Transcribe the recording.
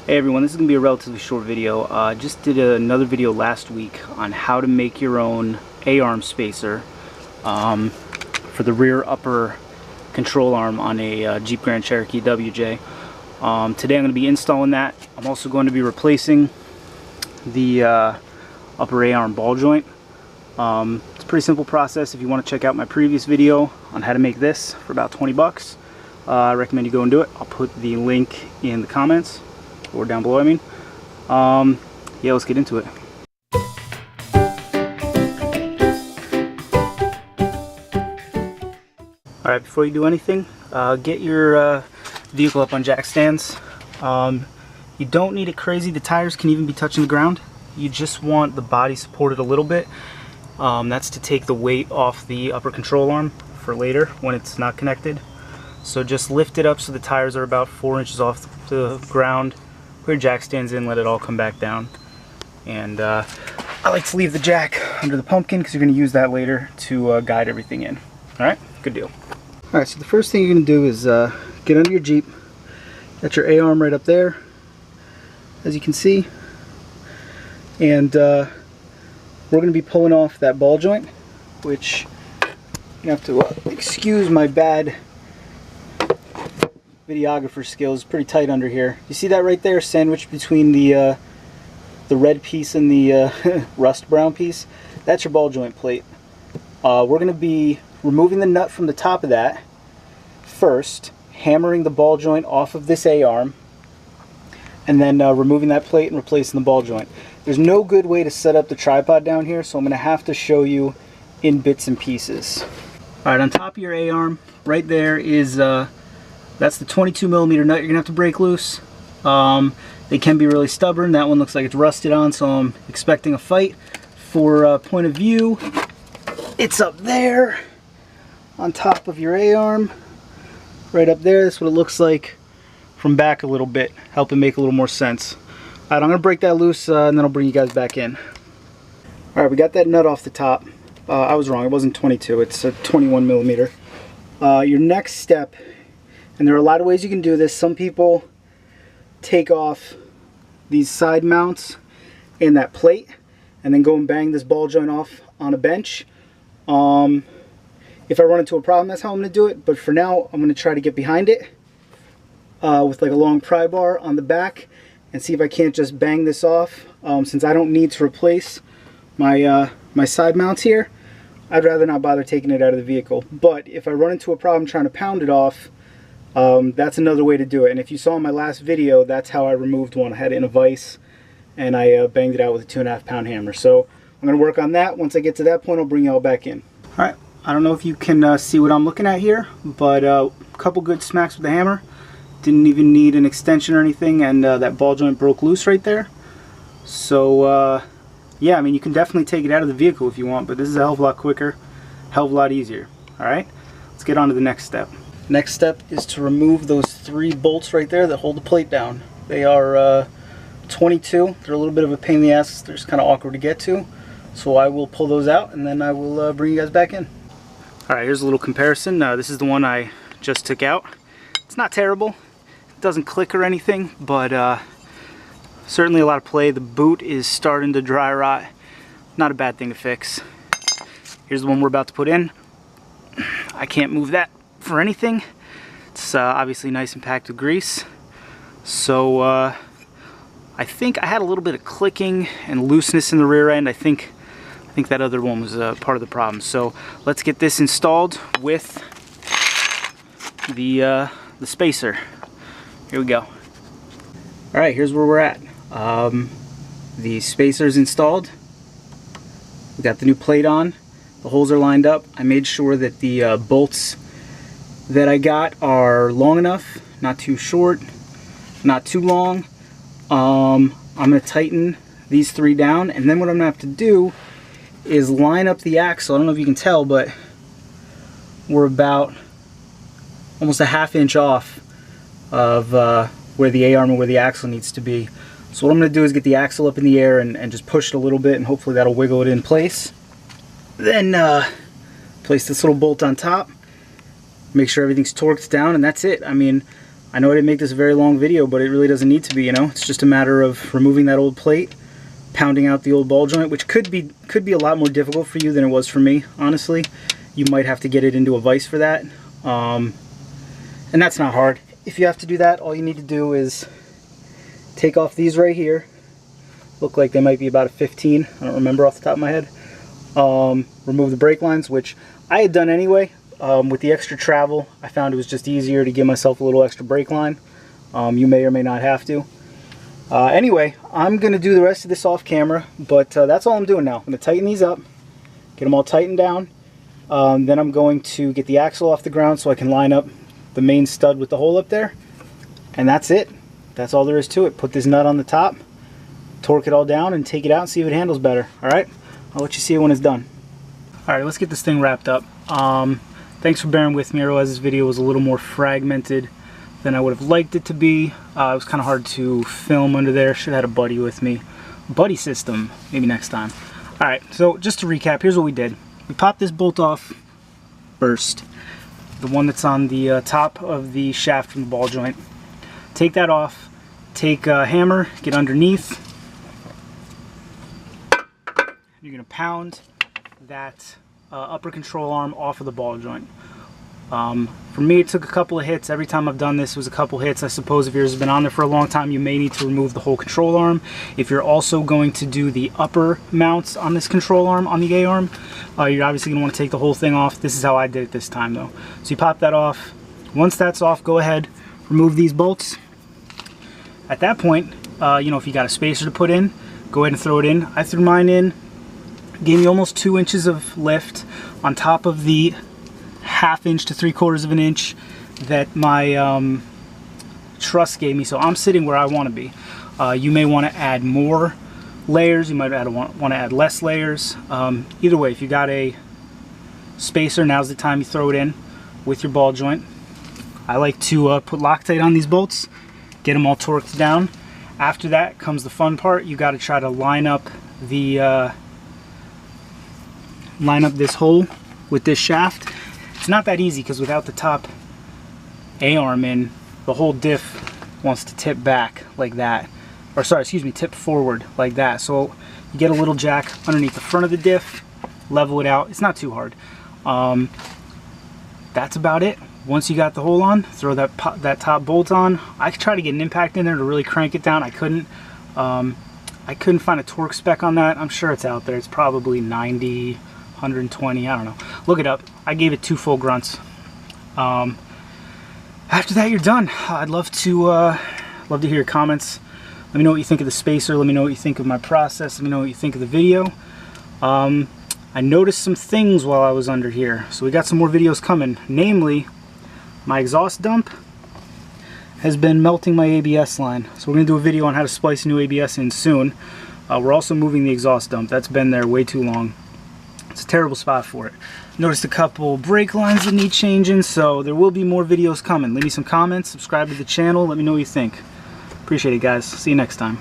Hey everyone, this is going to be a relatively short video. I just did another video last week on how to make your own A-arm spacer for the rear upper control arm on a Jeep Grand Cherokee WJ. Today I'm going to be installing that. I'm also going to be replacing the upper A-arm ball joint. It's a pretty simple process. If you want to check out my previous video on how to make this for about 20 bucks, I recommend you go and do it. I'll put the link in the comments. Or down below, I mean. Yeah, let's get into it. Alright, before you do anything, get your vehicle up on jack stands. You don't need it crazy. The tires can even be touching the ground. You just want the body supported a little bit. That's to take the weight off the upper control arm for later when it's not connected. So just lift it up so the tires are about 4 inches off the ground. Put your jack stands in, let it all come back down. And I like to leave the jack under the pumpkin because you're going to use that later to guide everything in. Alright, good deal. Alright, so the first thing you're going to do is get under your Jeep. Got your A-arm right up there, as you can see. And we're going to be pulling off that ball joint, which you have to excuse my bad videographer skills. Pretty tight under here. You see that right there, sandwiched between the red piece and the rust brown piece? That's your ball joint plate. We're going to be removing the nut from the top of that first, hammering the ball joint off of this A-arm, and then removing that plate and replacing the ball joint. There's no good way to set up the tripod down here, so I'm going to have to show you in bits and pieces. Alright, on top of your A-arm, right there is that's the 22mm nut you're gonna have to break loose. They can be really stubborn. That one looks like it's rusted on, so I'm expecting a fight. For point of view, it's up there on top of your A-arm, right up there. That's what it looks like from back a little bit, help it make a little more sense. Alright, I'm gonna break that loose and then I'll bring you guys back in. Alright, we got that nut off the top. I was wrong, it wasn't 22, it's a 21mm. Your next step, and there are a lot of ways you can do this. Some people take off these side mounts and that plate and then go and bang this ball joint off on a bench. If I run into a problem, that's how I'm going to do it. But for now, I'm going to try to get behind it with like a long pry bar on the back and see if I can't just bang this off. Since I don't need to replace my, my side mounts here, I'd rather not bother taking it out of the vehicle. But if I run into a problem trying to pound it off, that's another way to do it. And if you saw in my last video, that's how I removed one. I had it in a vise and I banged it out with a 2.5 pound hammer. So I'm going to work on that. Once I get to that point, I'll bring you all back in. Alright, I don't know if you can see what I'm looking at here, but a couple good smacks with the hammer. Didn't even need an extension or anything, and that ball joint broke loose right there. So yeah, I mean, you can definitely take it out of the vehicle if you want, but this is a hell of a lot quicker, hell of a lot easier. Alright, let's get on to the next step. Next step is to remove those 3 bolts right there that hold the plate down. They are 22. They're a little bit of a pain in the ass. They're just kind of awkward to get to. So I will pull those out and then I will bring you guys back in. Alright, here's a little comparison. This is the one I just took out. It's not terrible. It doesn't click or anything, but certainly a lot of play. The boot is starting to dry rot. Not a bad thing to fix. Here's the one we're about to put in. I can't move that for anything. It's obviously nice and packed with grease. So I think I had a little bit of clicking and looseness in the rear end. I think that other one was part of the problem. So let's get this installed with the spacer. Here we go. Alright, here's where we're at. The spacer's installed. We got the new plate on. The holes are lined up. I made sure that the bolts that I got are long enough, not too short, not too long. I'm going to tighten these 3 down, and then what I'm going to have to do is line up the axle. I don't know if you can tell, but we're about almost a ½ inch off of where the A-arm and where the axle needs to be. So what I'm going to do is get the axle up in the air and just push it a little bit, and hopefully that'll wiggle it in place. Then place this little bolt on top, make sure everything's torqued down, and that's it. I mean, I know I didn't make this a very long video, but it really doesn't need to be, you know. It's just a matter of removing that old plate, pounding out the old ball joint, which could be a lot more difficult for you than it was for me, honestly. You might have to get it into a vise for that, and that's not hard. If you have to do that, all you need to do is take off these right here. Look like they might be about a 15, I don't remember off the top of my head. Remove the brake lines, which I had done anyway. With the extra travel, I found it was just easier to give myself a little extra brake line. You may or may not have to. Anyway, I'm going to do the rest of this off camera, but that's all I'm doing now. I'm going to tighten these up, get them all tightened down. Then I'm going to get the axle off the ground so I can line up the main stud with the hole up there. And that's it. That's all there is to it. Put this nut on the top, torque it all down, and take it out and see if it handles better. Alright? I'll let you see it when it's done. Alright, let's get this thing wrapped up. Thanks for bearing with me. I realize this video was a little more fragmented than I would have liked it to be. It was kind of hard to film under there. Should have had a buddy with me. Buddy system, maybe next time. Alright, so just to recap, here's what we did. We popped this bolt off first. The one that's on the top of the shaft from the ball joint. Take that off. Take a hammer, get underneath. You're going to pound that upper control arm off of the ball joint. For me, it took a couple of hits. Every time I've done this, it was a couple hits. I suppose if yours has been on there for a long time, you may need to remove the whole control arm. If you're also going to do the upper mounts on this control arm, on the A-arm, you're obviously going to want to take the whole thing off. This is how I did it this time, though. So you pop that off. Once that's off, go ahead, remove these bolts. At that point, you know, if you got a spacer to put in, go ahead and throw it in. I threw mine in. Gave me almost 2 inches of lift on top of the 1/2 inch to 3/4 of an inch that my truss gave me. So I'm sitting where I want to be. You may want to add more layers. You might want to add less layers. Either way, if you got a spacer, now's the time you throw it in with your ball joint. I like to put Loctite on these bolts, get them all torqued down. After that comes the fun part. You got to try to line up the line up this hole with this shaft. It's not that easy because without the top A-arm in, the whole diff wants to tip back like that, or sorry, excuse me, tip forward like that. So you get a little jack underneath the front of the diff, level it out. It's not too hard. That's about it. Once you got the hole on, throw that top bolt on. I could try to get an impact in there to really crank it down. I couldn't find a torque spec on that. I'm sure it's out there. It's probably 90, 120, I don't know. Look it up. I gave it 2 full grunts. After that, you're done. I'd love to hear your comments. Let me know what you think of the spacer. Let me know what you think of my process. Let me know what you think of the video. I noticed some things while I was under here, so we got some more videos coming. Namely, my exhaust dump has been melting my ABS line. So we're going to do a video on how to splice a new ABS in soon. We're also moving the exhaust dump. That's been there way too long. It's a terrible spot for it. Noticed a couple brake lines that need changing, so there will be more videos coming. Leave me some comments, subscribe to the channel, let me know what you think. Appreciate it, guys. See you next time.